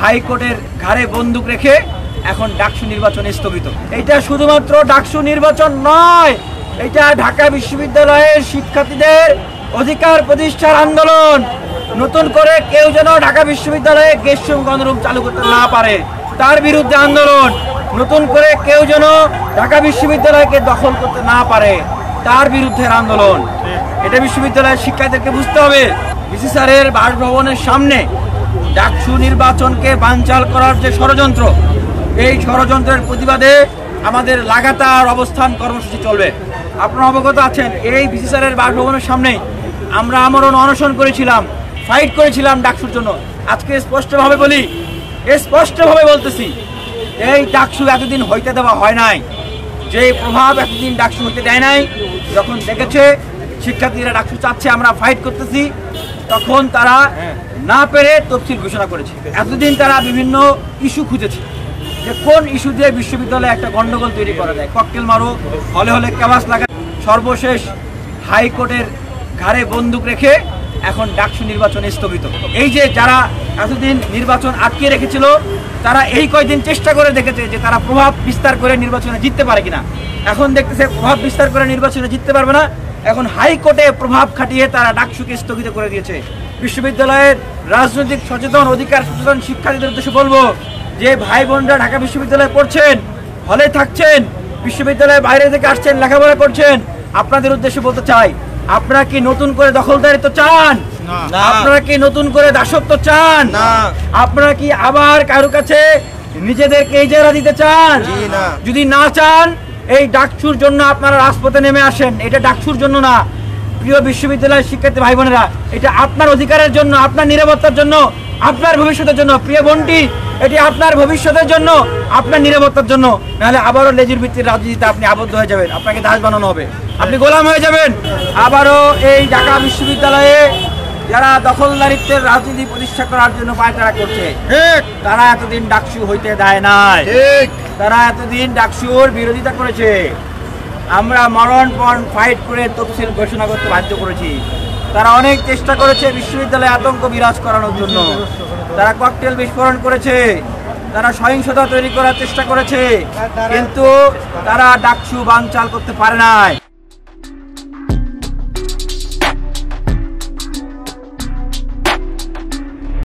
হাইকোর্টের ঘাড়ে বন্দুক রেখে এখন ডাকসু নির্বাচন স্থগিত। এটা শুধুমাত্র ডাকসু নির্বাচন নয়, এটা ঢাকা বিশ্ববিদ্যালয়ের শিক্ষার্থীদের অধিকার প্রতিষ্ঠার আন্দোলন। নতুন করে কেউ যেন ঢাকা বিশ্ববিদ্যালয়ে গেস্ট রুম গণরুম চালু করতে না পারে তার বিরুদ্ধে আন্দোলন। নতুন করে কেউ যেন ঢাকা বিশ্ববিদ্যালয়কে দখল করতে না পারে তার বিরুদ্ধে আন্দোলন। এটা বিশ্ববিদ্যালয়ের শিক্ষার্থীদেরকে বুঝতে হবে। ভিসি স্যারের বাসভবনের সামনে ডাকসু নির্বাচনকে বানচাল করার যে ষড়যন্ত্র, এই ষড়যন্ত্রের প্রতিবাদে আমাদের লাগাতার অবস্থান কর্মসূচি চলবে। আপনারা অবগত আছেন, এই ভিসি স্যারের বাসভবনের সামনে আমরা আমরণ অনশন করেছিলাম, ফাইট করেছিলাম ডাকসুর জন্য। আজকে স্পষ্টভাবে বলি, স্পষ্টভাবে বলতেছি, এই ডাকসু এতদিন হইতে দেওয়া হয় নাই। যে প্রভাব এতদিন ডাকসু হইতে দেয় নাই, যখন দেখেছে শিক্ষার্থীরা ডাকসু চাচ্ছে, আমরা ফাইট করতেছি, তখন তারা না পেরে তফসিল ঘোষণা করেছে। এতদিন তারা বিভিন্ন ইস্যু খুঁজেছে যে কোন ইস্যু দিয়ে বিশ্ববিদ্যালয়ে একটা গন্ডগোল তৈরি করা যায়, ককটেল মারো, হলে হলে ক্যাবাস লাগা। সর্বশেষ হাইকোর্টের ঘাড়ে বন্দুক রেখে এখন ডাকসু নির্বাচন স্থগিত। এই যে যারা এতদিন নির্বাচন আটকে রেখেছিল, তারা এই কয়েকদিন চেষ্টা করে দেখেছে যে তারা প্রভাব বিস্তার করে নির্বাচনে জিততে পারে কিনা। এখন দেখতেছে প্রভাব বিস্তার করে নির্বাচনে জিততে পারবে না। এখন হাইকোর্টে প্রভাব খাটিয়ে তারা ডাকসুকে স্থগিত করে দিয়েছে। বিশ্ববিদ্যালয়ের রাজনৈতিক সচেতন, অধিকার সচেতন শিক্ষার্থীদের উদ্দেশ্যে বলবো যে ভাই বোনরা ঢাকা বিশ্ববিদ্যালয়ে পড়ছেন, হলে থাকছেন, বিশ্ববিদ্যালয়ের বাইরে থেকে আসছেন, লেখাপড়া করছেন, আপনাদের উদ্দেশ্যে বলতে চাই, আপনারা কি নতুন করে দখলদারিত্ব চান? আপনারা কি নতুন করে দাসত্ব চান? আপনারা কি আবার কারো কাছে নিজেদেরকে ইজারা দিতে চান? যদি না চান, এই ডাকসুর জন্য আপনারা রাজপথে নেমে আসেন। এটা ডাকসুর জন্য না, প্রিয় বিশ্ববিদ্যালয়ের শিক্ষার্থী ভাই বোনেরা, এটা আপনার অধিকারের জন্য, আপনার নিরাপত্তার জন্য, আপনার ভবিষ্যতের জন্য। প্রিয় বোনটি, এটি আপনার ভবিষ্যতের জন্য, আপনার নিরাপত্তার জন্য। নাহলে আবারও লেজুর ভিত্তির রাজনীতিতে আপনি আবদ্ধ হয়ে যাবেন, আপনাকে দাস বানানো হবে, আপনি গোলাম হয়ে যাবেন। আবারও এই ঢাকা বিশ্ববিদ্যালয়ে যারা দখলদারিত্বের রাজনীতি প্রতিষ্ঠা করার জন্য পায়তারা করছে, তারা এতদিন ডাকসু হইতে দেয় নাই, তারা এতদিন ডাকসুর বিরোধিতা করেছে। আমরা মরণপণ ফাইট করে তফসিল ঘোষণা করতে বাধ্য করেছি। তারা অনেক চেষ্টা করেছে বিশ্ববিদ্যালয়ে আতঙ্ক বিরাজ করানোর জন্য। তারা ককটেল বিস্ফোরণ করেছে, তারা সহিংসতা তৈরি করার চেষ্টা করেছে, কিন্তু তারা ডাকসু বানচাল করতে পারে নাই।